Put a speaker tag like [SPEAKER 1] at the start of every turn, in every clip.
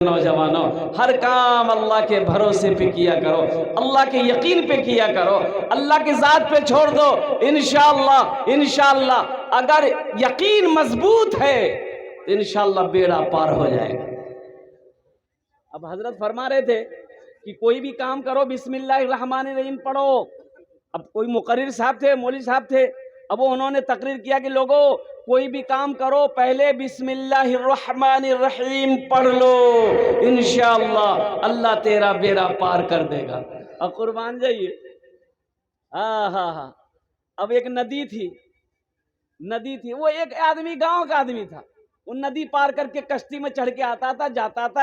[SPEAKER 1] नौजवानों, हर काम अल्लाह के भरोसे पे किया करो, अल्लाह के यकीन पे किया करो, अल्लाह की ज़ात पे छोड़ दो। इंशाअल्लाह इंशाअल्लाह अगर यकीन मजबूत है तो इंशाअल्लाह बेड़ा पार हो जाएगा। अब हजरत फरमा रहे थे कि कोई भी काम करो बिस्मिल्लाहिर्रहमानिर्रहीम पढ़ो। अब कोई मुकर्रिर साहब थे, मौलवी साहब थे, अब वो उन्होंने तकरीर किया कि लोगों कोई भी काम करो पहले बिस्मिल्लाहिर्रहमानिर्रहीम पढ़ लो, इंशाअल्लाह अल्लाह तेरा बेड़ा पार कर देगा। अब कुर्बान जाइए। हाँ। अब एक नदी थी, वो एक आदमी गांव का आदमी था, वो नदी पार करके कश्ती में चढ़ के आता था, जाता था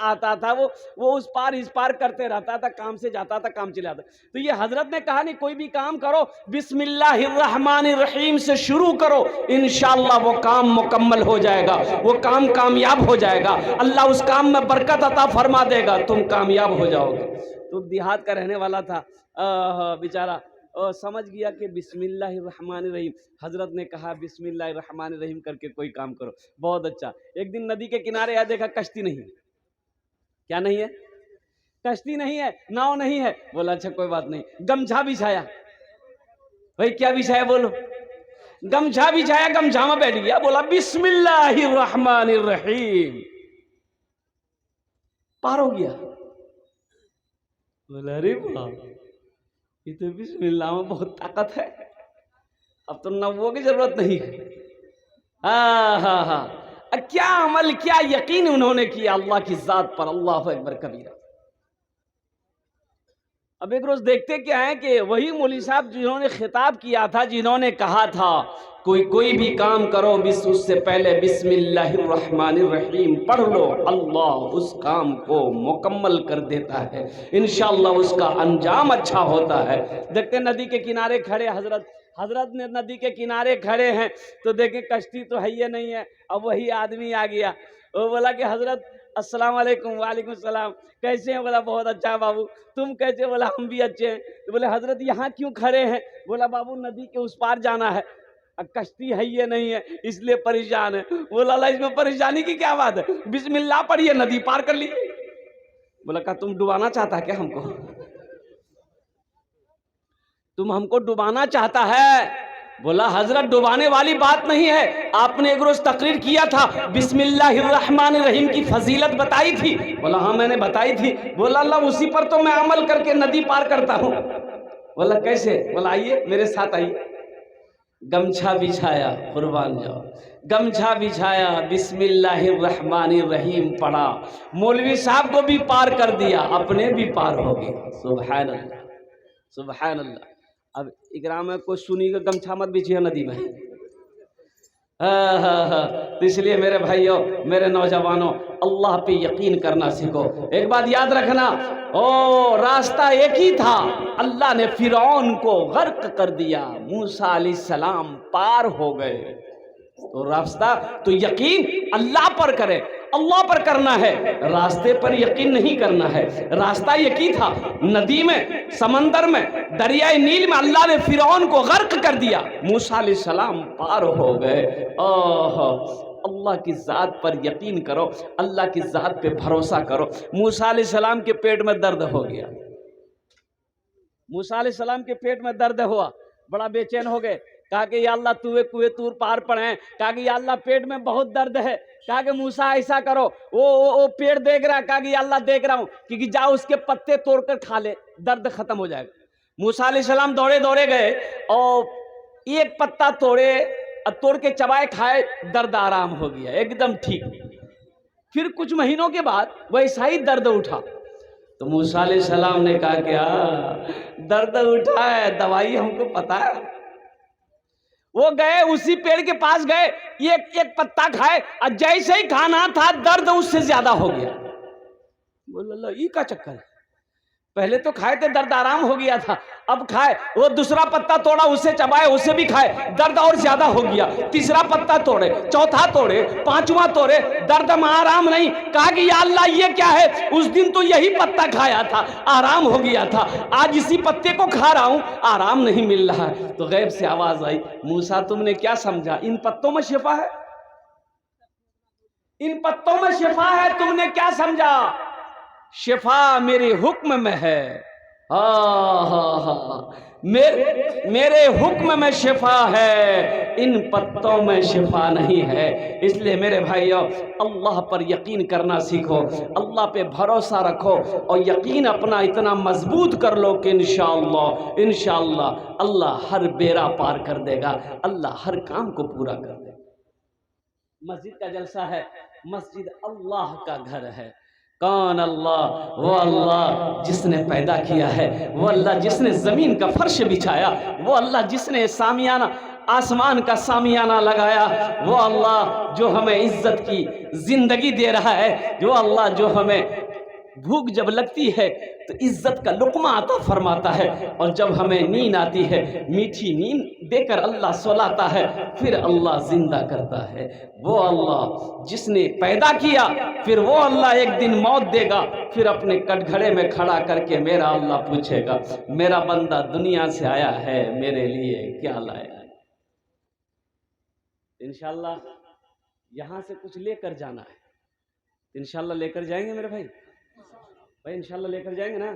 [SPEAKER 1] आता था, वो उस पार इस पार करते रहता था, काम से जाता था, काम चले आता। तो ये हजरत ने कहा नहीं कोई भी काम करो बिस्मिल्लाहिर्रहमानिर्रहीम से शुरू करो, इंशाअल्लाह वो काम मुकम्मल हो जाएगा, वो काम कामयाब हो जाएगा, अल्लाह उस काम में बरकत अता फरमा देगा, तुम कामयाब हो जाओगे। तो देहात का रहने वाला था, बेचारा समझ गया कि बिस्मिल्लाहिर्रहमानिर्रहीम, हजरत ने कहा बिस्मिल्लाहिर्रहमानिर्रहीम करके कोई काम करो, बहुत अच्छा। एक दिन नदी के किनारे आया, देखा कश्ती नहीं है। क्या नहीं है? कश्ती नहीं है, नाव नहीं है। बोला अच्छा कोई बात नहीं, गमछा बिछाया। भाई क्या बिछाया बोलो? गमछा बिछाया, गमछा में बैठ गया, बोला बिस्मिल्लाहिर्रहमानिर्रहीम, पार हो गया। बोला अरे वाह, ये तो बिस्मिल्लाह में बहुत ताकत है, अब तो नब्बों की जरूरत नहीं है। हाँ। क्या अमल, क्या यकीन उन्होंने किया अल्लाह की जात पर, अल्लाह अकबर कबीरा। अब एक रोज देखते क्या है कि वही मौलवी साहब जिन्होंने खिताब किया था, जिन्होंने कहा था कोई भी काम करो उससे पहले बिस्मिल्लाहिर्रहमानिर्रहीम पढ़ लो, अल्लाह उस काम को मुकम्मल कर देता है, इंशाअल्लाह उसका अंजाम अच्छा होता है। देखते नदी के किनारे खड़े हजरत ने नदी के किनारे खड़े हैं, तो देखे कश्ती तो है ही नहीं है। अब वही आदमी आ गया, वो बोला कि हजरत अस्सलाम वालेकुम। वालेकुम सलाम, कैसे हैं? बोला बहुत अच्छा बाबू, तुम कैसे? बोला हम भी अच्छे हैं। तो बोले हजरत यहाँ क्यों खड़े हैं? बोला बाबू नदी के उस पार जाना है, अब कश्ती है ये नहीं है इसलिए परेशान है। बोला अल्लाह इसमें परेशानी की क्या बात है, बिस्मिल्लाह पढ़िए नदी पार कर लीजिए। बोला का तुम डुबाना चाहता है क्या हमको? तुम हमको डुबाना चाहता है? बोला हजरत डुबाने वाली बात नहीं है, आपने एक रोज तकरीर किया था बिस्मिल्लाहिर्रहमानिर्रहीम की फजीलत बताई थी। बोला हाँ मैंने बताई थी। बोला अल्लाह उसी पर तो मैं अमल करके नदी पार करता हूँ। बोला कैसे? बोला आइए मेरे साथ आइए। गमछा बिछाया, कुर्बान जाओ, गमछा बिछाया, बिस्मिल्लाहिर्रहमानिर्रहीम पढ़ा, मौलवी साहब को भी पार कर दिया, अपने भी पार हो गए। सुभान अल्लाह सुभान अल्लाह। अब इकराम में कोई सुनीगा गमछा मत बिछिए नदी में। हाँ। तो इसलिए मेरे भाइयों, मेरे नौजवानों, अल्लाह पे यकीन करना सीखो। एक बात याद रखना, ओ रास्ता एक ही था, अल्लाह ने फिरौन को गर्क कर दिया, मूसा अलैहिस्सलाम पार हो गए। तो रास्ता तो यकीन अल्लाह पर करे, अल्लाह पर करना है, रास्ते पर यकीन नहीं करना है। रास्ता एक ही था, नदी में, समंदर में, दरियाए नील में अल्लाह ने फिरौन को गर्क कर दिया, मूसा अलैहिस्सलाम पार हो गए। अल्लाह की ज़ात पर यकीन करो, अल्लाह की ज़ात पे भरोसा करो। मूसा अलैहिस्सलाम के पेट में दर्द हो गया, मूसा अलैहिस्सलाम के पेट में दर्द हुआ, बड़ा बेचैन हो गए। कहा कि या अल्लाह कुएं तूर पार पड़े। कहा कि या अल्लाह पेट में बहुत दर्द है। कहा कि मूसा ऐसा करो, वो पेड़ देख रहा है। कहा कि या अल्लाह देख रहा हूँ, क्योंकि जाओ उसके पत्ते तोड़कर खा ले, दर्द खत्म हो जाएगा। मूसा अलैहिस्सलाम दौड़े गए और एक पत्ता तोड़ के चबाए खाए, दर्द आराम हो गया, एकदम ठीक। फिर कुछ महीनों के बाद वैसा ही दर्द उठा, तो मूसा अलैहिस्सलाम ने कहा क्या दर्द उठा है, दवाई हमको पता है। वो गए उसी पेड़ के पास गए, एक पत्ता खाए और जैसे ही खाना था दर्द उससे ज्यादा हो गया। बोला ये का चक्कर है, पहले तो खाए थे दर्द आराम हो गया था, अब खाए, वो दूसरा पत्ता तोड़ा, उसे चबाए, उसे भी खाए, दर्द और ज्यादा हो गया। तीसरा पत्ता तोड़े, चौथा तोड़े, पांचवा तोड़े, दर्द में आराम नहीं। कहा कि या अल्लाह ये क्या है, उस दिन तो यही पत्ता खाया था, आराम हो गया था, आज इसी पत्ते को खा रहा हूं, आराम नहीं मिल रहा है। तो गैब से आवाज आई, मूसा तुमने क्या समझा, इन पत्तों में शिफा है, इन पत्तों में शिफा है, तुमने क्या समझा? शिफा मेरे हुक्म में है। मेरे हुक्म में शिफा है, इन पत्तों में शिफा नहीं है। इसलिए मेरे भाइयों, अल्लाह पर यकीन करना सीखो, अल्लाह पे भरोसा रखो और यकीन अपना इतना मजबूत कर लो कि इंशाअल्लाह इंशाअल्लाह अल्लाह हर बेड़ा पार कर देगा, अल्लाह हर काम को पूरा कर देगा। मस्जिद का जलसा है, मस्जिद अल्लाह का घर है। कौन अल्लाह? वो अल्लाह जिसने पैदा किया है, वो अल्लाह जिसने ज़मीन का फर्श बिछाया, वो अल्लाह जिसने सामियाना आसमान का सामियाना लगाया, वो अल्लाह जो हमें इज्जत की ज़िंदगी दे रहा है, जो अल्लाह जो हमें भूख जब लगती है तो इज्जत का लुक़मा अता फरमाता है, और जब हमें नींद आती है मीठी नींद देकर अल्लाह सुलाता है, फिर अल्लाह जिंदा करता है। वो अल्लाह जिसने पैदा किया, फिर वो अल्लाह एक दिन मौत देगा, फिर अपने कटघरे में खड़ा करके मेरा अल्लाह पूछेगा, मेरा बंदा दुनिया से आया है, मेरे लिए क्या लाया है? इंशाअल्लाह यहाँ से कुछ लेकर जाना है, इंशाअल्लाह लेकर जाएंगे मेरे भाई इंशाअल्लाह लेकर जाएंगे ना।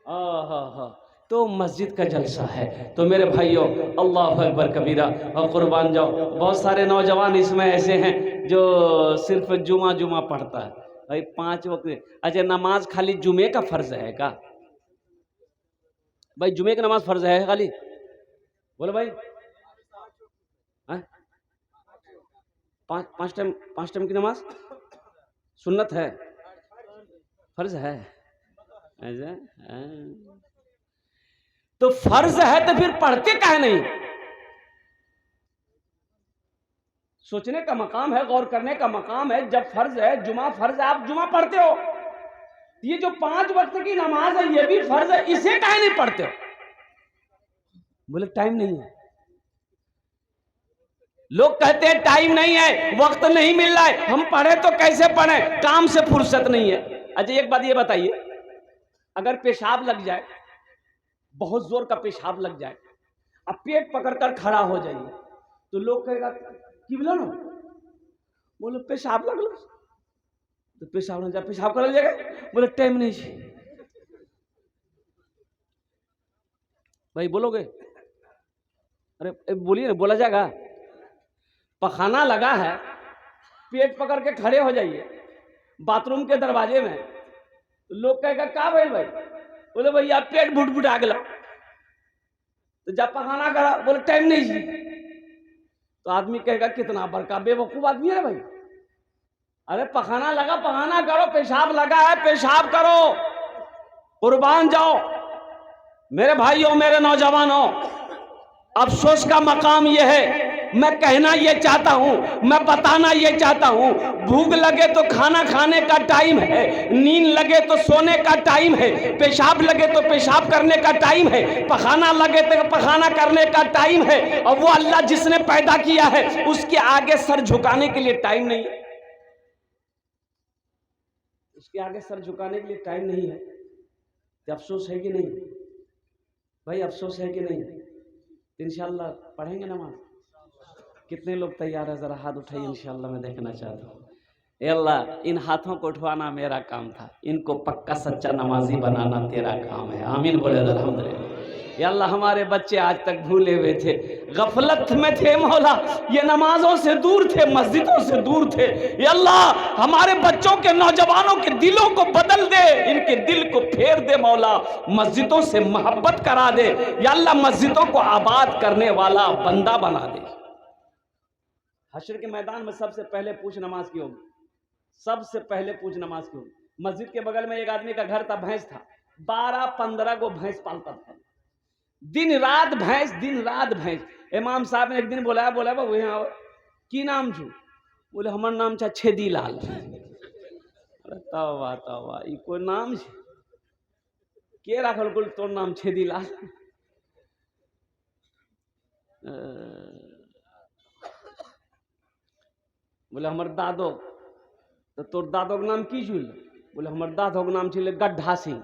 [SPEAKER 1] हाँ, तो मस्जिद का जलसा है। तो मेरे भाइयों, अल्लाह अकबर कबीरा और कुर्बान जाओ। बहुत सारे नौजवान इसमें ऐसे हैं जो सिर्फ जुमा पढ़ता है। भाई 5 वक्त, अच्छा नमाज खाली जुमे का फर्ज है का? भाई जुमे की नमाज फर्ज है खाली? बोलो भाई, पाँच टाइम की नमाज सुन्नत है, फर्ज है ऐसा? तो फर्ज है तो फिर पढ़ते काहे नहीं? सोचने का मकाम है, गौर करने का मकाम है। जब फर्ज है, जुमा फर्ज है, आप जुमा पढ़ते हो, ये जो 5 वक्त की नमाज है ये भी फर्ज है, इसे काहे नहीं पढ़ते हो? बोले टाइम नहीं है। लोग कहते हैं टाइम नहीं है, वक्त नहीं मिल रहा है, हम पढ़े तो कैसे पढ़े, काम से फुर्सत नहीं है। अच्छा एक बात ये बताइए, अगर पेशाब लग जाए, बहुत जोर का पेशाब लग जाए, अब पेट पकड़कर खड़ा हो जाइए, तो लोग कहेगा कि बोलो ना, बोलो पेशाब लग लो, तो पेशाब न जा, पेशाब कर जाएगा, बोले टाइम नहीं है। भाई बोलोगे? अरे बोलिए ना, बोला जाएगा? पखाना लगा है, पेट पकड़ के खड़े हो जाइए बाथरूम के दरवाजे में, तो लोग कहेगा क्या भाई? बोले भैया पेट बुट आ गया, तो जब पखाना करा, बोले टाइम नहीं जी, तो आदमी कहेगा कितना बड़का बेवकूफ आदमी है भाई। अरे पखाना लगा, पखाना करो, पेशाब लगा है, पेशाब करो, कुर्बान जाओ। मेरे भाइयों, मेरे नौजवानों, अफसोस का मकाम यह है, मैं कहना ये चाहता हूं, मैं बताना ये चाहता हूं, भूख लगे तो खाना खाने का टाइम है, नींद लगे तो सोने का टाइम है, पेशाब लगे तो पेशाब करने का टाइम है, पखाना लगे तो पखाना करने का टाइम है, और वो अल्लाह जिसने पैदा किया है उसके आगे सर झुकाने के लिए टाइम नहीं है, उसके आगे सर झुकाने के लिए टाइम नहीं है। तो अफसोस है कि नहीं भाई? अफसोस है कि नहीं? इंशाअल्लाह पढ़ेंगे नमाज। कितने लोग तैयार है? जरा हाथ उठाइए, इंशाअल्लाह मैं देखना चाहता हूँ। ए अल्लाह, इन हाथों को उठवाना मेरा काम था, इनको पक्का सच्चा नमाजी बनाना तेरा काम है। आमीन बोले अल्हम्दुलिल्लाह। या अल्लाह, हमारे बच्चे आज तक भूले हुए थे, गफलत में थे मौला, ये नमाजों से दूर थे, मस्जिदों से दूर थे। या अल्लाह, हमारे बच्चों के, नौजवानों के दिलों को बदल दे, इनके दिल को फेर दे मौला, मस्जिदों से मोहब्बत करा दे। या अल्लाह, मस्जिदों को आबाद करने वाला बंदा बना दे। हश्र के मैदान में सबसे पहले पूछ नमाज की होगी, सबसे पहले पूछ नमाज की होगी। मस्जिद के बगल में एक आदमी का घर था, भैंस था, 12-15 को भैंस पालता था, दिन रात भैंस, दिन रात भैंस। इमाम साहब ने एक दिन बोला बाबू यहाँ आओ, की नाम छू? बोले हमार नाम छा छेदी लाल। तवा तवा, ई कोई नाम छे? के राखल कुल तोर नाम छेदी लाल? बोले हमर दादो। तो तोर दादो के नाम की छुल? बोले हमर दादो के नाम छे गड्ढा सिंह।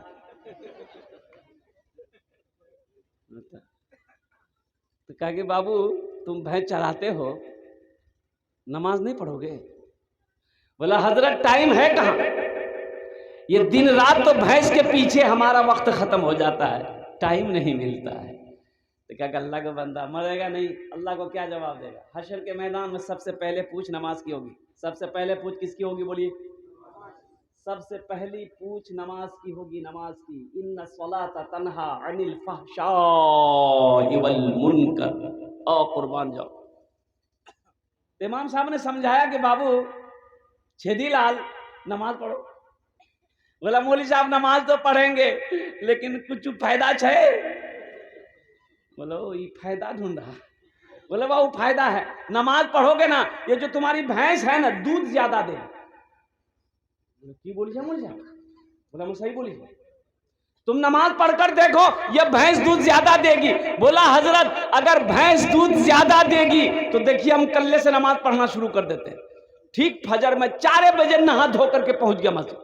[SPEAKER 1] तो कहा कि बाबू तुम भैंस चराते हो, नमाज नहीं पढ़ोगे? बोला हजरत टाइम है कहाँ, ये दिन रात तो भैंस के पीछे हमारा वक्त खत्म हो जाता है, टाइम नहीं मिलता है। तो क्या अल्लाह का बंदा मरेगा नहीं, अल्लाह को क्या जवाब देगा? हशर के मैदान में सबसे पहले पूछ नमाज की होगी। सबसे पहले पूछ किसकी होगी बोलिए? सबसे पहली पूछ नमाज की होगी, नमाज की। इन्ना सलाता तन्हा अनिल फहशाइ वल मुनकर। ओ कुर्बान जाओ। इमाम साहब ने समझाया कि बाबू छेदी लाल नमाज पढ़ो। बोला मौली साहब नमाज तो पढ़ेंगे लेकिन कुछ फायदा है? बोलो ये फायदा ढूंढ रहा। बोले बाबू फायदा है, नमाज पढ़ोगे ना, ये जो तुम्हारी भैंस है ना दूध ज्यादा दे। की बोली जा बोल जा? बोला मैं सही बोली, तुम नमाज पढ़कर देखो ये भैंस दूध ज्यादा देगी। बोला हजरत अगर भैंस दूध ज्यादा देगी तो देखिए हम कल्ले से नमाज पढ़ना शुरू कर देते हैं। ठीक फजर में 4 बजे नहा धो करके पहुंच गया मस्जिद।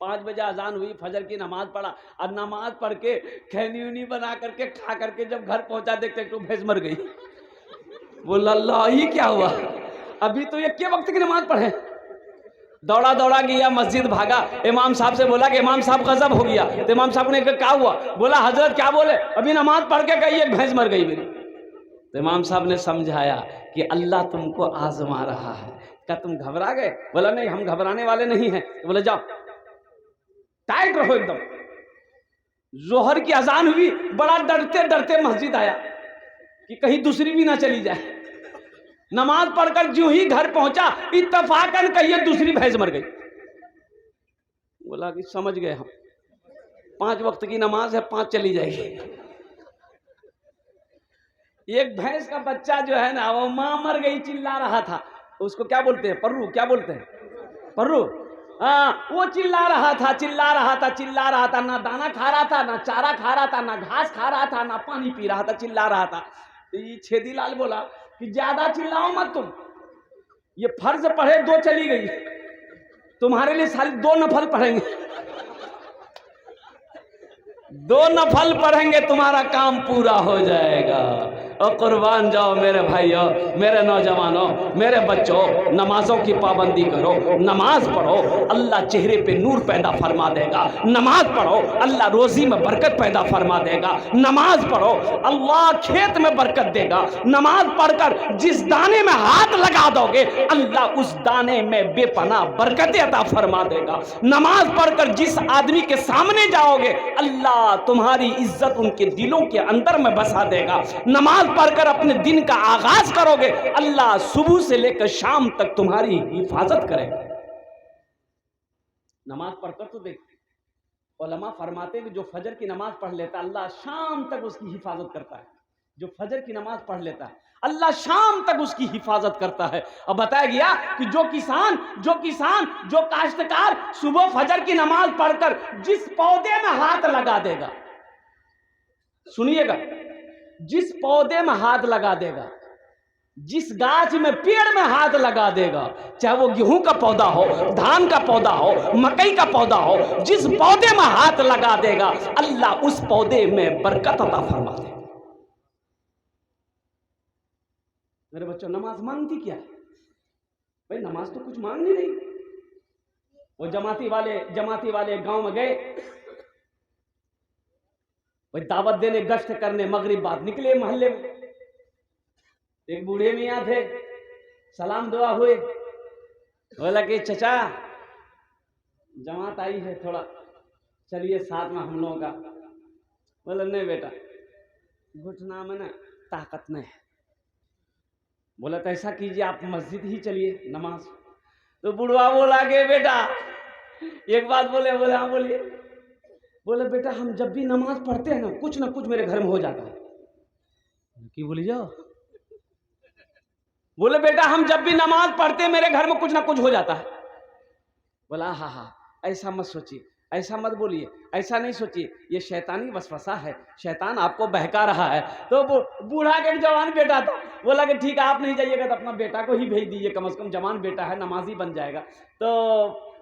[SPEAKER 1] 5 बजे अजान हुई, फजर की नमाज पढ़ा और नमाज पढ़ के खैनी उनी बना करके खा करके जब घर पहुंचा देखते तो भैंस मर गई। बोला अल्लाह ये क्या हुआ, अभी तो ये क्या वक्त की नमाज पढ़े। दौड़ा दौड़ा गया मस्जिद, भागा, इमाम साहब से बोला कि इमाम साहब गजब हो गया। तो इमाम साहब ने कहा क्या हुआ? बोला हजरत क्या बोले, अभी नमाज पढ़ के कही एक भैंस मर गई मेरी। तो इमाम साहब ने समझाया कि अल्लाह तुमको आजमा रहा है। क्या तुम घबरा गए? बोला नहीं हम घबराने वाले नहीं हैं। तो बोले जाओ टाइट रहो एकदम। जोहर की अजान हुई, बड़ा डरते डरते मस्जिद आया कि कहीं दूसरी भी ना चली जाए। नमाज पढ़कर जो ही घर पहुंचा इत्तफाकन कहिए दूसरी भैंस मर गई। बोला कि समझ गए हम, 5 वक्त की नमाज है, 5 चली जाएगी। एक भैंस का बच्चा जो है ना वो मां मर गई चिल्ला रहा था, उसको क्या बोलते हैं? पर्रू। क्या बोलते हैं? पर्रू। हाँ वो चिल्ला रहा था चिल्ला रहा था चिल्ला रहा था, ना दाना खा रहा था, ना चारा खा रहा था, ना घास खा रहा था, ना पानी पी रहा था, चिल्ला रहा था। ये छेदी लाल बोला कि ज्यादा चिल्लाओ मत तुम, ये फर्ज पढ़े 2 चली गई, तुम्हारे लिए साली 2 नफल पढ़ेंगे, 2 नफल पढ़ेंगे तुम्हारा काम पूरा हो जाएगा। और कुर्बान जाओ मेरे भाइयों, मेरे नौजवानों, मेरे बच्चों, नमाजों की पाबंदी करो, नमाज पढ़ो, अल्लाह चेहरे पे नूर पैदा फरमा देगा। नमाज पढ़ो अल्लाह रोजी में बरकत पैदा फरमा देगा। नमाज पढ़ो अल्लाह खेत में बरकत देगा। नमाज पढ़कर जिस दाने में हाथ लगा दोगे अल्लाह उस दाने में बेपनाह बरकत अता फरमा देगा। नमाज पढ़कर जिस आदमी के सामने जाओगे अल्लाह तुम्हारी इज्जत उनके दिलों के अंदर में बसा देगा। नमाज पढ़कर अपने दिन का आगाज करोगे अल्लाह सुबह से लेकर शाम तक तुम्हारी हिफाजत करेगा। नमाज पढ़कर तो देख, उलमा फरमाते हैं कि जो फजर की नमाज पढ़ लेता है अल्लाह शाम तक उसकी हिफाजत करता है। जो फजर की नमाज पढ़ लेता है अल्लाह शाम तक उसकी हिफाजत करता है। अब बताया गया कि जो किसान जो काश्तकार सुबह फजर की नमाज पढ़कर जिस पौधे में हाथ लगा देगा, सुनिएगा, जिस पौधे में हाथ लगा देगा, जिस गाछ में पेड़ में हाथ लगा देगा, चाहे वो गेहूं का पौधा हो, धान का पौधा हो, मकई का पौधा हो, जिस पौधे में हाथ लगा देगा अल्लाह उस पौधे में बरकत अता फरमा देगा। मेरे बच्चों नमाज मांगती क्या है? भाई नमाज तो कुछ मांग नहीं रही। वो जमाती वाले गांव में गए, भाई दावत देने गश्त करने, मगरिब बाद निकले मोहल्ले में। एक बूढ़े मियाँ थे, सलाम दुआ हुए, बोला कि चचा जमात आई है, थोड़ा चलिए साथ में हम लोगों का। बोला नहीं बेटा घुटना में ना ताकत नहीं है। बोला तो ऐसा कीजिए आप मस्जिद ही चलिए नमाज। तो बुढ़वा बोला कि बेटा एक बात बोले हाँ बोलिए। बोले बेटा हम जब भी नमाज पढ़ते हैं ना कुछ मेरे घर में हो जाता है। की बोली जाओ। बोले बेटा हम जब भी नमाज पढ़ते हैं मेरे घर में कुछ ना कुछ हो जाता है। बोला हाँ ऐसा मत सोचिए, ऐसा मत बोलिए, ऐसा नहीं सोचिए, ये शैतानी वसवसा है, शैतान आपको बहका रहा है। तो बूढ़ा के जवान बेटा था, बोला कि ठीक है आप नहीं जाइएगा तो अपना बेटा को ही भेज दीजिए, कम से कम जवान बेटा है नमाजी बन जाएगा। तो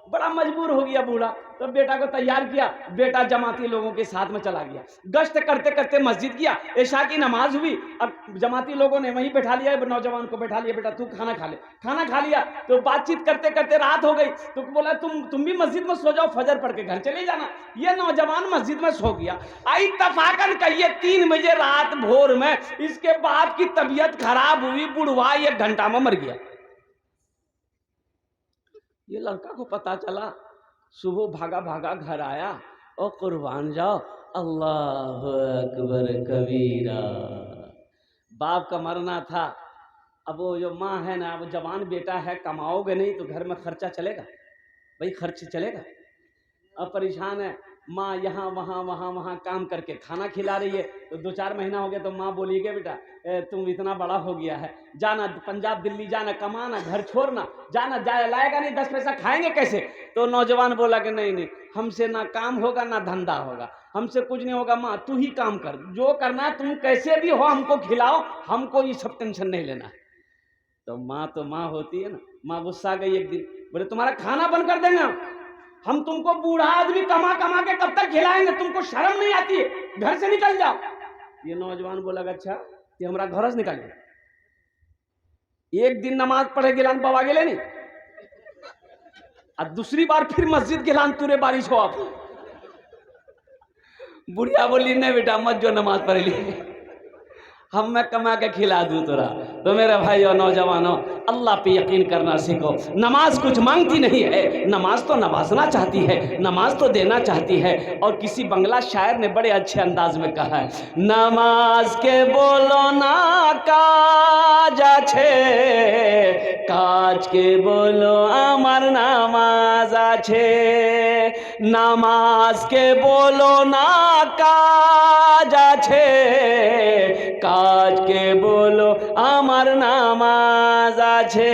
[SPEAKER 1] बड़ा मजबूर हो गया बूढ़ा, तो बेटा को तैयार किया, बेटा जमाती लोगों के साथ में चला गया। गश्त करते करते मस्जिद गया, इशा की नमाज हुई। अब जमाती लोगों ने वहीं बैठा लिया, नौजवान को बैठा लिया, बेटा तू खाना खा ले। खाना खा लिया तो बातचीत करते करते रात हो गई, तो बोला तुम भी मस्जिद में सो जाओ, फजर पढ़ के घर चले जाना। ये नौजवान मस्जिद में सो गया। आई तफाकन कहिए 3 बजे रात भोर में इसके बाप की तबीयत खराब हुई, बुढ़वा 1 घंटा में मर गया। ये लड़का को पता चला, सुबह भागा भागा घर आया और कुर्बान जाओ, अल्लाह अकबर कबीरा। बाप का मरना था। अब वो जो माँ है ना, वो जवान बेटा है, कमाओगे नहीं तो घर में खर्चा चलेगा भाई, खर्च चलेगा। अब परेशान है माँ, यहाँ वहाँ काम करके खाना खिला रही है। तो 2-4 महीना हो गया तो माँ बोली कि बेटा तुम इतना बड़ा हो गया है, जाना पंजाब दिल्ली जाना, कमाना, घर छोड़ना, जाना, जाया लाएगा नहीं, 10 पैसा खाएंगे कैसे। तो नौजवान बोला कि नहीं, हमसे ना काम होगा ना धंधा होगा, हमसे कुछ नहीं होगा, माँ तू ही काम कर, जो करना है तुम कैसे भी हो हमको खिलाओ, हमको ये सब टेंशन नहीं लेना है। तो माँ होती है ना, माँ गुस्सा गई एक दिन, बोले तुम्हारा खाना बंद कर देंगे हम तुमको, बूढ़ा आदमी कमा कमा के कब तक खिलाएंगे, तुमको शर्म नहीं आती है, घर से निकल जाओ। ये नौजवान बोला अच्छा ये हमारा घर से निकल गया। एक दिन नमाज पढ़े गिलान बाबा गेले नहीं, और दूसरी बार फिर मस्जिद गिलान तुरे बारिश हो। आप बुढ़िया बोली नहीं बेटा मत जो, नमाज पढ़ ली, हम मैं कमा के खिला दूं तोरा। तो मेरे भाई और नौजवानों, अल्लाह पे यकीन करना सीखो। नमाज कुछ मांगती नहीं है, नमाज तो नवाजना चाहती है, नमाज तो देना चाहती है। और किसी बंगला शायर ने बड़े अच्छे अंदाज में कहा है, नमाज के बोलो ना काज आछे, काज के बोलो আমার নামাজ আছে, নামাজ के बोलो ना काज আছে, काज के बोलो আমার नामाज আছে।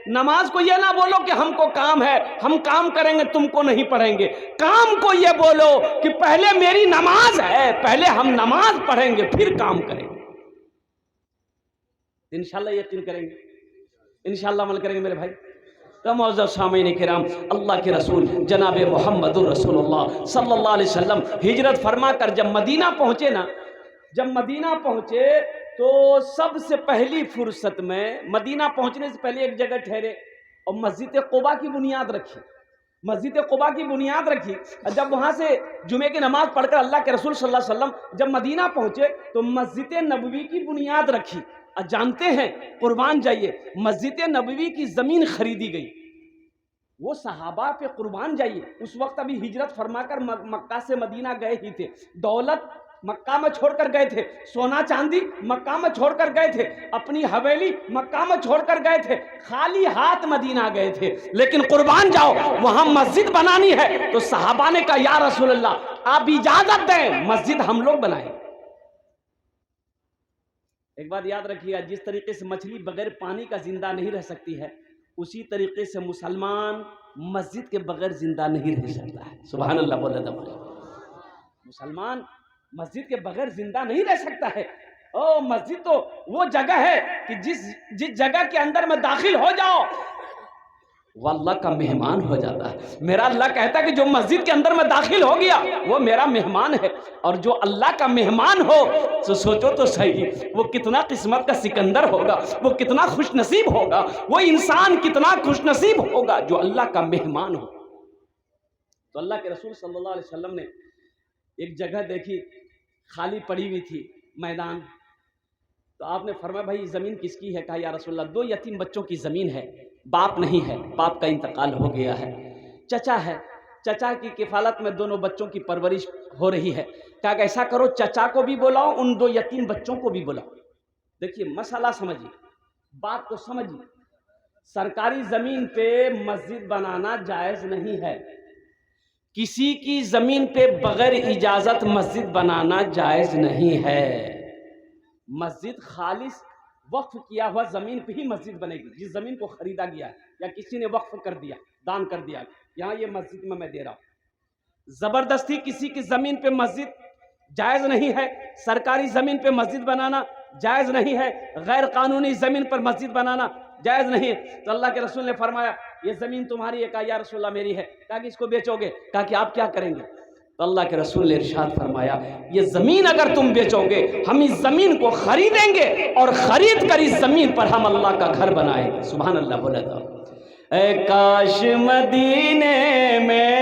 [SPEAKER 1] नमाज को ये ना बोलो कि हमको काम है, हम काम करेंगे तुमको नहीं पढ़ेंगे। काम को ये बोलो कि पहले मेरी नमाज है, पहले हम नमाज पढ़ेंगे फिर काम करेंगे। इंशाल्लाह यकीन करेंगे, इंशाल्लाह अमल करेंगे मेरे भाई। तो मौजूद सामीन किराम, अल्लाह के रसूल जनाब मोहम्मदुर रसूलुल्लाह सल्लल्लाहु अलैहि वसल्लम हिजरत फरमा कर जब मदीना पहुँचे ना, जब मदीना पहुँचे तो सबसे पहली फुर्सत में, मदीना पहुँचने से पहले एक जगह ठहरे और मस्जिद क़ुबा की बुनियाद रखी, मस्जिद क़ुबा की बुनियाद रखी। जब वहाँ से जुमे की नमाज़ पढ़कर अल्लाह के रसूल सल्लल्लाहु अलैहि वसल्लम जब मदीना पहुँचे तो मस्जिद नबवी की बुनियाद रखी। जानते हैं, कुर्बान जाइए, मस्जिद नबवी की ज़मीन खरीदी गई, वो सहाबा पे कुर्बान जाइए। उस वक्त अभी हिजरत फरमाकर मक्का से मदीना गए ही थे, दौलत मक्का में छोड़कर गए थे, सोना चांदी मक्का में छोड़कर गए थे, अपनी हवेली मक्का में छोड़कर गए थे, खाली हाथ मदीना गए थे। लेकिन कुर्बान जाओ, वहां मस्जिद बनानी है तो सहाबा ने कहा या रसूल अल्लाह आप इजाजत दें, मस्जिद हम लोग बनाएं। एक बात याद रखिएगा, जिस तरीके से मछली बगैर पानी का जिंदा नहीं रह सकती है, उसी तरीके से मुसलमान मस्जिद के बगैर जिंदा नहीं रह सकता है। सुभान अल्लाह बोले तो मुसलमान मस्जिद के बगैर जिंदा नहीं रह सकता है। ओ मस्जिद तो वो जगह है कि जिस जगह के अंदर में दाखिल हो जाओ वो अल्लाह का मेहमान हो जाता है। मेरा अल्लाह कहता है कि जो मस्जिद के अंदर में दाखिल हो गया वो मेरा मेहमान है। और जो अल्लाह का मेहमान हो तो सोचो तो सही, वो कितना किस्मत का सिकंदर होगा, वो कितना खुश नसीब होगा, वो इंसान कितना खुश नसीब होगा जो अल्लाह का मेहमान हो। तो अल्लाह के रसूल सल्लल्लाहु अलैहि वसल्लम ने एक जगह देखी, खाली पड़ी हुई थी मैदान। तो आपने फरमाया भाई ज़मीन किसकी है? कहा या रसूलल्लाह 2 यतीम बच्चों की ज़मीन है, बाप नहीं है, बाप का इंतकाल हो गया है, चचा है, चचा की किफ़ालत में दोनों बच्चों की परवरिश हो रही है। क्या ऐसा करो चचा को भी बुलाओ, उन 2 यतीम बच्चों को भी बुलाओ। देखिए मसला समझिए, बात को समझिए। सरकारी ज़मीन पे मस्जिद बनाना जायज़ नहीं है, किसी की ज़मीन पे बगैर इजाज़त मस्जिद बनाना जायज़ नहीं है। मस्जिद खालिस वक्फ किया हुआ ज़मीन पे ही मस्जिद बनेगी। जिस ज़मीन को ख़रीदा गया है या किसी ने वक्फ कर दिया, दान कर दिया, यहाँ ये मस्जिद में मैं दे रहा हूँ। ज़बरदस्ती किसी की ज़मीन पे मस्जिद जायज़ नहीं है, सरकारी ज़मीन पे मस्जिद बनाना जायज़ नहीं है, गैर कानूनी ज़मीन पर मस्जिद बनाना जायज़ नहीं है। तो अल्लाह के रसूल ने फरमाया ये ज़मीन तुम्हारी है? कहा या रसूलल्लाह मेरी है। कहा कि इसको बेचोगे? कहा कि आप क्या करेंगे? तो अल्लाह के रसूल ने इरशाद फरमाया, ये ज़मीन अगर तुम बेचोगे, हम इस ज़मीन को खरीदेंगे और ख़रीद कर इस ज़मीन पर हम अल्लाह का घर बनाएंगे। सुभान अल्लाह। बोला था, ऐ काश मदीने में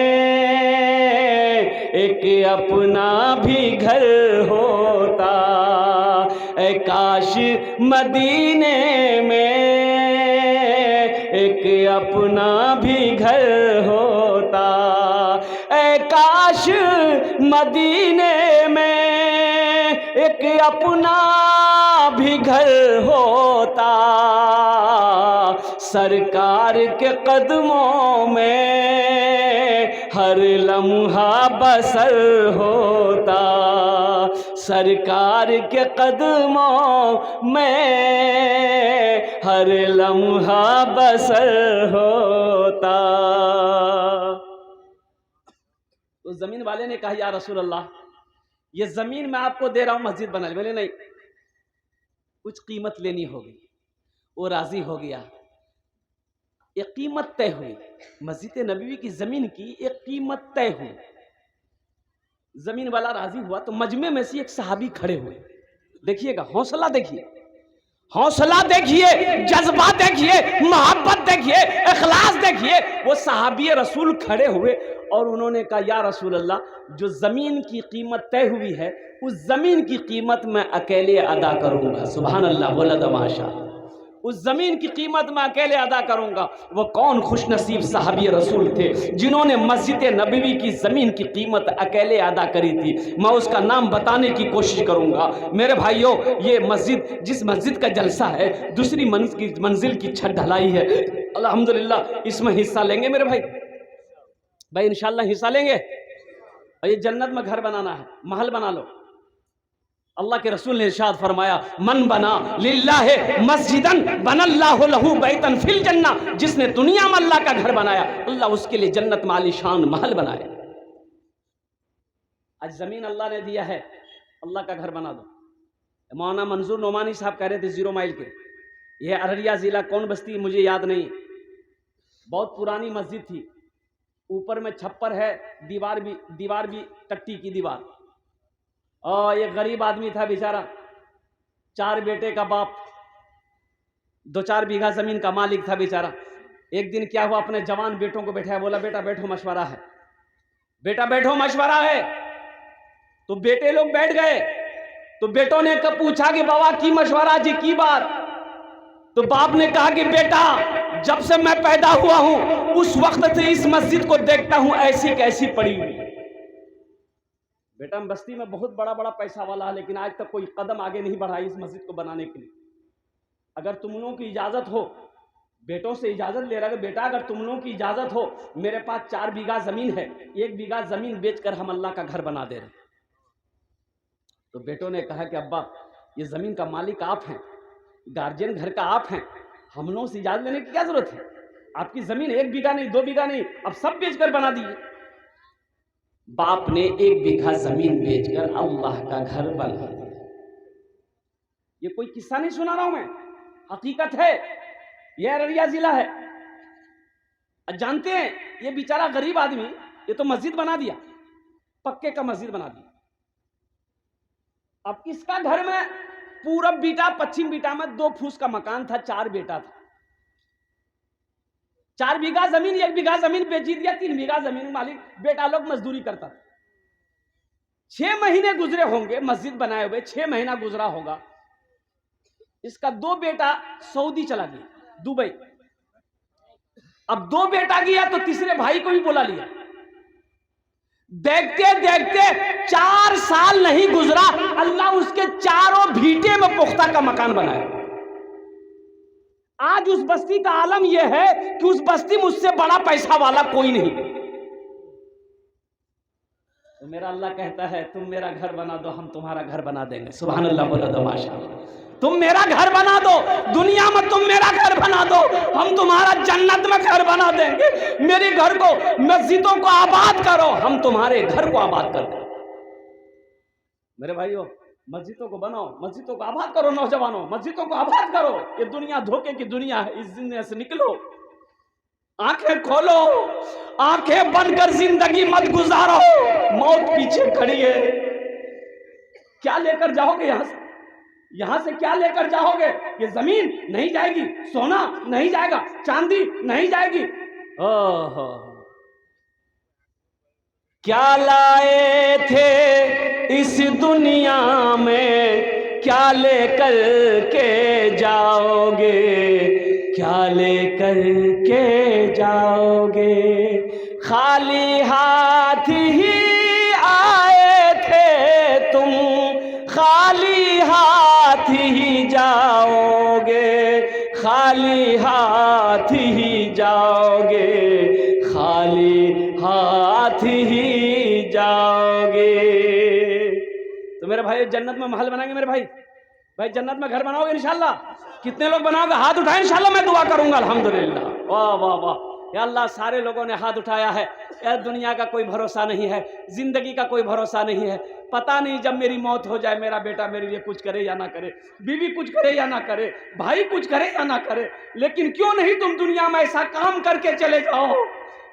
[SPEAKER 1] एक अपना भी घर होता, ऐ काश मदीने में एक अपना भी घर होता, ऐ काश मदीने में एक अपना भी घर होता, सरकार के कदमों में हर लम्हा बसर होता, सरकार के कदमों में हर लम्हा बसर होता। तो जमीन वाले ने कहा, या रसूल अल्लाह, ये जमीन मैं आपको दे रहा हूं, मस्जिद बना ली। बोले नहीं, कुछ कीमत लेनी होगी। वो राजी हो गया, एक कीमत तय हुई। मस्जिद नबवी की जमीन की एक कीमत तय हुई। जमीन वाला राजी हुआ तो मजमे में से एक सहाबी खड़े हुए। देखिएगा, हौसला देखिए, हौसला देखिए, जज्बा देखिए, मोहब्बत देखिए, इखलास देखिए। वो सहाबी रसूल खड़े हुए और उन्होंने कहा, या रसूल अल्लाह, जो जमीन की कीमत तय हुई है उस जमीन की कीमत मैं अकेले अदा करूंगा। सुभान अल्लाह। बोला तमाशा, उस जमीन की कीमत मैं अकेले अदा करूंगा। वो कौन खुशनसीब सहाबी रसूल थे जिन्होंने मस्जिद नबवी की जमीन की कीमत अकेले अदा करी थी? मैं उसका नाम बताने की कोशिश करूंगा। मेरे भाइयों, ये मस्जिद, जिस मस्जिद का जलसा है, दूसरी मंजिल की छत ढलाई है। अल्हम्दुलिल्लाह, इसमें हिस्सा लेंगे मेरे भाई? भाई इंशाल्लाह हिस्सा लेंगे। और ये जन्नत में घर बनाना है, महल बना लो। अल्लाह के रसूल ने इरशाद फरमाया, मन बना लिल्लाहि मस्जिदन बनल्लाहु लहू बैतन फिल जन्ना। जिसने दुनिया में अल्लाह का घर बनाया, अल्लाह उसके लिए जन्नत में आलीशान महल बनाया। आज जमीन अल्लाह ने दिया है, अल्लाह का घर बना दो। मौलाना मंजूर नोमानी साहब कह रहे थे 0 माइल के, यह अररिया जिला कौन बस्ती मुझे याद नहीं, बहुत पुरानी मस्जिद थी, ऊपर में छप्पर है, दीवार भी टट्टी की दीवार। और एक गरीब आदमी था बेचारा, 4 बेटे का बाप, 2-4 बीघा जमीन का मालिक था बेचारा। एक दिन क्या हुआ, अपने जवान बेटों को बैठाया, बोला बेटा बैठो मशवरा है, बेटा बैठो मशवरा है। तो बेटे लोग बैठ गए। तो बेटों ने कब पूछा कि बाबा की मशवरा जी की बात? तो बाप ने कहा कि बेटा, जब से मैं पैदा हुआ हूं उस वक्त से इस मस्जिद को देखता हूं ऐसी कैसी पड़ी हुई। बेटा बस्ती में बहुत बड़ा बड़ा पैसा वाला है, लेकिन आज तक कोई कदम आगे नहीं बढ़ा इस मस्जिद को बनाने के लिए। अगर तुम लोगों की इजाजत हो, बेटों से इजाजत ले रहा है, बेटा अगर तुम लोगों की इजाजत हो, मेरे पास 4 बीघा जमीन है, 1 बीघा जमीन बेचकर हम अल्लाह का घर बना दे रहे। तो बेटों ने कहा कि अब्बा, ये जमीन का मालिक आप हैं, गार्जियन घर का आप हैं, हम लोगों से इजाजत लेने की क्या जरूरत है? आपकी जमीन 1 बीघा नहीं, 2 बीघा नहीं, अब सब बेचकर बना दिए। बाप ने 1 बीघा जमीन बेचकर अल्लाह का घर बना दिया। ये कोई किस्सा नहीं सुना रहा हूं मैं, हकीकत है। यह अररिया जिला है। जानते हैं, ये बेचारा गरीब आदमी, ये तो मस्जिद बना दिया, पक्के का मस्जिद बना दिया। अब इसका घर में पूरब बीटा पश्चिम बीटा में 2 फूस का मकान था, 4 बेटा था। 4 बीघा जमीन, 1 बीघा जमीन बेची दिया, 3 बीघा जमीन मालिक बेटा लोग मजदूरी करता था। 6 महीने गुजरे होंगे मस्जिद बनाए हुए, 6 महीना गुजरा होगा। इसका 2 बेटा सऊदी चला गया, दुबई। अब 2 बेटा गया तो तीसरे भाई को भी बुला लिया। देखते देखते 4 साल नहीं गुजरा, अल्लाह उसके चारों भीटे में पुख्ता का मकान बनाया। आज उस बस्ती का आलम यह है कि उस बस्ती में उससे बड़ा पैसा वाला कोई नहीं। तो मेरा अल्लाह कहता है, तुम मेरा घर बना दो, हम तुम्हारा घर बना देंगे। सुभान अल्लाह। बोला दो माशाअल्लाह। तुम मेरा घर बना दो, दुनिया में तुम मेरा घर बना दो, हम तुम्हारा जन्नत में घर बना देंगे। मेरे घर को, मस्जिदों को आबाद करो, हम तुम्हारे घर को आबाद कर देंगे। मेरे भाइयों, मस्जिदों को बनाओ, मस्जिदों को आबाद करो। नौजवानों, मस्जिदों को आबाद करो। ये दुनिया धोखे की दुनिया है, इस दुनिया से निकलो। आंखें खोलो, आंखें बनकर जिंदगी मत गुजारो, मौत पीछे खड़ी है। क्या लेकर जाओगे यहां से? यहां से क्या लेकर जाओगे? ये जमीन नहीं जाएगी, सोना नहीं जाएगा, चांदी नहीं जाएगी। ओहो, क्या लाए थे इस दुनिया में, क्या लेकर के जाओगे, क्या लेकर के जाओगे? खाली हाथ ही आए थे तुम, खाली हाथ ही जाओगे, खाली हाथ ही जाओगे, खाली हाथ ही जाओगे। तो मेरे भाई जन्नत में महल बनाएंगे मेरे भाई? भाई जन्नत में घर बनाओगे इंशाल्लाह? कितने लोग बनाओगे? हाथ उठाए, इंशाल्लाह मैं दुआ करूंगा। अल्हम्दुलिल्लाह, वाह वाह वाह, या अल्लाह। सारे लोगों ने हाथ उठाया है। यार दुनिया का कोई भरोसा नहीं है, जिंदगी का कोई भरोसा नहीं है। पता नहीं जब मेरी मौत हो जाए मेरा बेटा मेरे लिए कुछ करे या ना करे, बीवी कुछ करे या ना करे, भाई कुछ करे या ना करे, लेकिन क्यों नहीं तुम दुनिया में ऐसा काम करके चले जाओ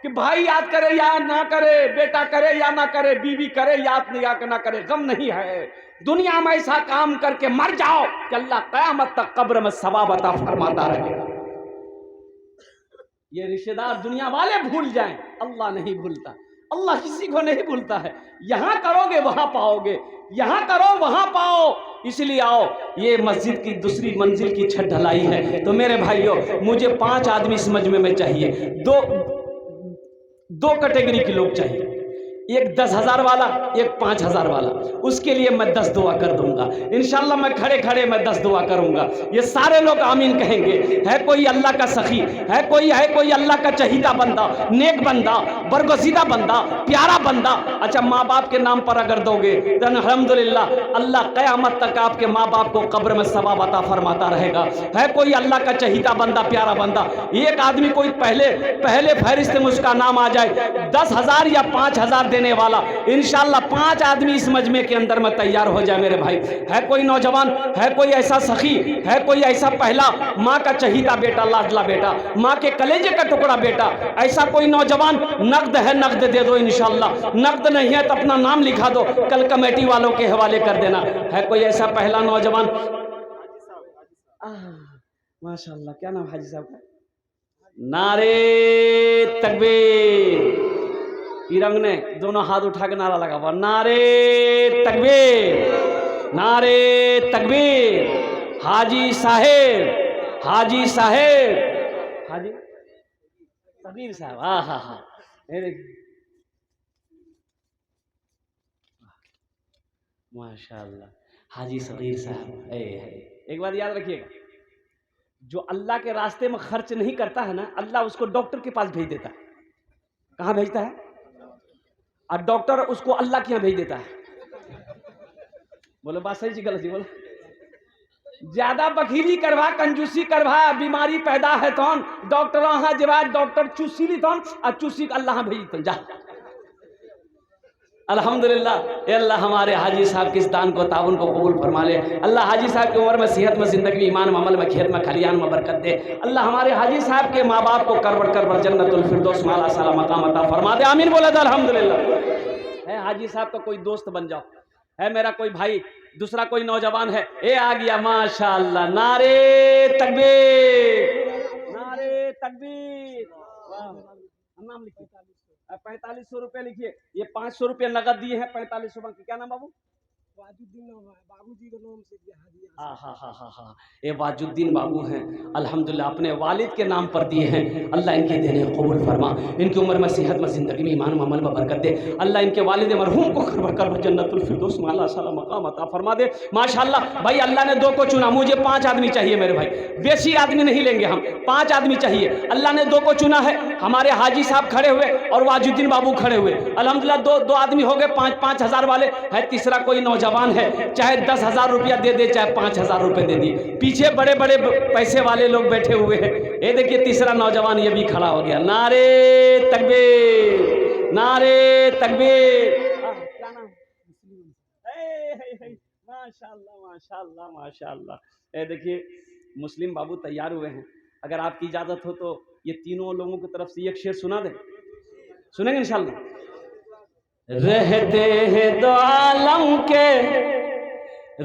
[SPEAKER 1] कि भाई याद करे या ना करे, बेटा करे या ना करे, बीवी करे या ना करे, गम नहीं है। दुनिया में ऐसा काम करके मर जाओ कि अल्लाह क़यामत तक कब्र में सवाब अता फरमाता रहेगा। ये रिश्तेदार दुनिया वाले भूल जाएं, अल्लाह नहीं भूलता। अल्लाह किसी को नहीं भूलता है। यहां करोगे वहां पाओगे, यहां करो वहां पाओ। इसलिए आओ, ये मस्जिद की दूसरी मंजिल की छत ढलाई है। तो मेरे भाइयों, मुझे 5 आदमी इस मजमे में चाहिए। दो कैटेगरी के लोग चाहिए, एक 10,000 वाला, एक 5,000 वाला। उसके लिए मैं 10 दुआ कर दूंगा इंशाल्लाह। मैं खड़े खड़े मैं 10 दुआ करूंगा। ये सारे लोग आमीन कहेंगे। है कोई अल्लाह का सखी, है कोई अल्लाह का चहीता बंदा, नेक बंदा, बरगजीदा बंदा, प्यारा बंदा। अच्छा, माँ बाप के नाम पर अगर दोगे तो अल्हम्दुलिल्लाह अल्लाह क़यामत तक आपके माँ बाप को कब्र में सवाब अता फरमाता रहेगा। है कोई अल्लाह का चहीता बंदा, प्यारा बंदा, एक आदमी कोई पहले फहरिस्त में उसका नाम आ जाए, 10,000 या 5,000 देने वाला, इंशाल्लाह 5 आदमी इस मजमे के अंदर में तैयार हो जाए मेरे भाई। है कोई नौजवान, है कोई ऐसा सखी, है कोई ऐसा पहला माँ का चहीता बेटा, लाडला बेटा, माँ के कलेजे का टुकड़ा बेटा, ऐसा कोई नौजवान? नकद है, नकद दे दो इंशाल्लाह। नकद नहीं है तो अपना नाम लिखा दो, कल कमेटी वालों के हवाले कर देना। है कोई ऐसा पहला नौजवान? माशाल्लाह, क्या नाम हाजी साहब का? नारे तकबीर। तिरंग ने दोनों हाथ उठा के नारा लगा हुआ, नारे तकबीर, नारे तकबीर। हाजी साहेब, हाजी साहेब, हाजी तकबीर साहब, हाँ, माशाल्लाह, हाजी सगीर साहब। एक बार याद रखिएगा, जो अल्लाह के रास्ते में खर्च नहीं करता है ना, अल्लाह उसको डॉक्टर के पास भेज देता है। कहाँ भेजता है? और डॉक्टर उसको अल्लाह के यहाँ भेज देता है। बोलो बात सही जी गलत जी? बोलो। ज्यादा बखीली करवा, कंजूसी करवा, बीमारी पैदा है तो डॉक्टर वहां जवाब, डॉक्टर चूसी ली तो और चूसी अल्लाह भेज तो जा। अल्हम्दुलिल्लाह, अल्लाह हमारे हाजी साहब के इस दान को, ताउन को कबूल फरमा ले। अल्लाह हाजी साहब की उम्र में, सेहत में, जिंदगी में, ईमान में, अमल में, खेत में, खलियान में बरकत दे। अल्लाह हमारे हाजी साहब के माँ बाप को करबर जन्नतुल फिरदौस माला साला मकाम अता फरमा दे। आमीन बोला था अल्हम्दुलिल्लाह। है हाजी साहब का कोई दोस्त बन जाओ, है मेरा कोई भाई, दूसरा कोई नौजवान है, ए आ गया माशाअल्लाह, नारे तकबीर, नारे तकबीर। नाम लिखिए, 4500 रुपये लिखिए। ये 500 रुपये नगद दिए हैं, 4500 रुपये। क्या नाम बाबू? वाजुद्दीन बाबूजी के नाम से दिया। हाँ, ये वाजुद्दीन बाबू हैं, अल्हम्दुलिल्लाह अपने वालिद के नाम पर दिए हैं। अल्लाह इनके देने कबूल फरमा, इनकी उम्र में, सेहत में, जिंदगी में, ईमान में, अमल में बरकत दे। अल्लाह इनके वालिद मरहूम को कर जन्नतुल फिरदौस माला साला मकाम अता फरमा दे। माशाअल्लाह भाई, अल्लाह ने 2 को चुना, मुझे 5 आदमी चाहिए मेरे भाई। बेसी आदमी नहीं लेंगे हम, 5 आदमी चाहिए। अल्लाह ने 2 को चुना है, हमारे हाजी साहब खड़े हुए और वाजुद्दीन बाबू खड़े हुए। अल्हम्दुलिल्लाह 2 आदमी हो गए, 5-5 हज़ार वाले। है तीसरा कोई नौजवान है, चाहे 10,000 रुपया दे दे, चाहे 5,000 रुपये दे दिए। पीछे बड़े बड़े पैसे वाले लोग बैठे हुए हैं। ये देखिए तीसरा नौजवान ये भी खड़ा हो गया। नारे तकबीर, नारे तकबीर। क्या नाम? माशाअल्लाह, माशाअल्लाह, माशाअल्लाह। ये देखिए मुस्लिम बाबू तैयार हुए हैं। अगर आपकी इजाज़त हो तो ये तीनों लोगों की तरफ से एक शेर सुना दें, सुनेंगे इंशाल्लाह। रहते हैं दो आलम के,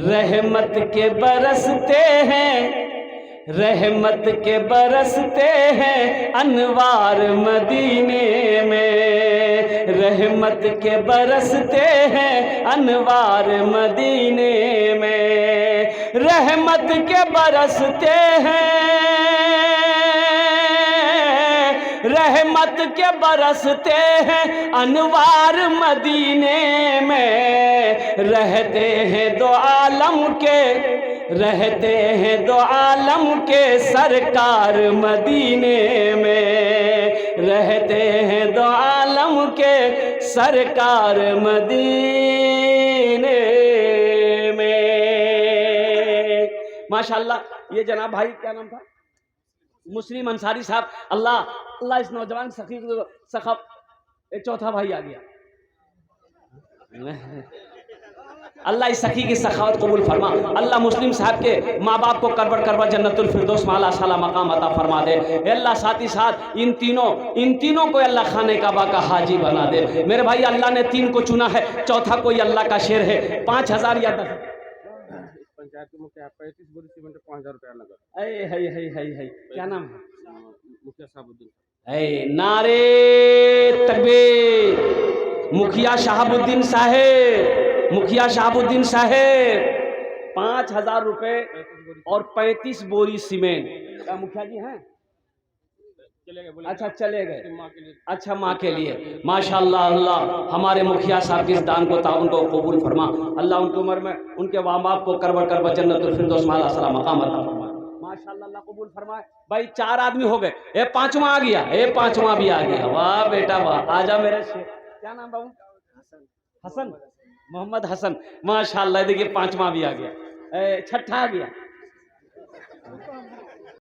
[SPEAKER 1] रहमत के बरसते हैं, रहमत के बरसते हैं अनवार मदीने में, रहमत के बरसते हैं अनवार मदीने में, रहमत के बरसते हैं, रहमत के बरसते हैं अनवार मदीने में, रहते हैं दो आलम के, रहते हैं दो आलम के सरकार मदीने में, रहते हैं दो आलम के सरकार मदीने में। माशाअल्लाह। ये जनाब भाई क्या नाम था, मुस्लिम अंसारी साहब। अल्लाह अल्लाह इस नौजवान सखी सखब, एक चौथा भाई आ गया, अल्लाह इस सखी की सखावत कबूल फरमा। अल्लाह मुस्लिम साहब के माँ बाप को करबर करबर जन्नतुल फिरदौस माला साला मकाम अता फरमा दे। अल्लाह साथ ही साथ इन तीनों को अल्लाह खाने काबा का हाजी बना दे। मेरे भाई अल्लाह ने 3 को चुना है, चौथा कोई अल्लाह का शेर है। 5000 या 10
[SPEAKER 2] पंचायत के मुखिया 35 बोरी सीमेंट 5000 रुपया लगा।
[SPEAKER 1] है क्या नाम है?
[SPEAKER 2] मुखिया शहाबुद्दीन।
[SPEAKER 1] नारे तकबीर। मुखिया शहाबुद्दीन साहेब, मुखिया शहाबुद्दीन साहेब 5000 रुपए और 35 बोरी सीमेंट। क्या मुखिया जी हैं?
[SPEAKER 2] चले गए।
[SPEAKER 1] अच्छा चले गए।
[SPEAKER 2] माँ के लिए।
[SPEAKER 1] अच्छा माँ के लिए। माशाअल्लाह। अल्लाह हमारे मुखिया साहब के इस दान को ताउन को कबूल फरमा। अल्लाह उनकी उम्र में उनके माँ बाप को करबर करबर जन्नतुल फिरदौस माला सला मकाम अता फरमा। माशाअल्लाह अल्लाह कबूल फरमाए। भाई 4 आदमी हो गए, ये 5वां आ गया, ये 5वां भी आ गया। वाह बेटा वाह, आजा मेरे शेर। क्या नाम बाबू? हसन, मोहम्मद हसन। माशाअल्लाह देखिए 5वां भी आ गया, 6ठा आ गया।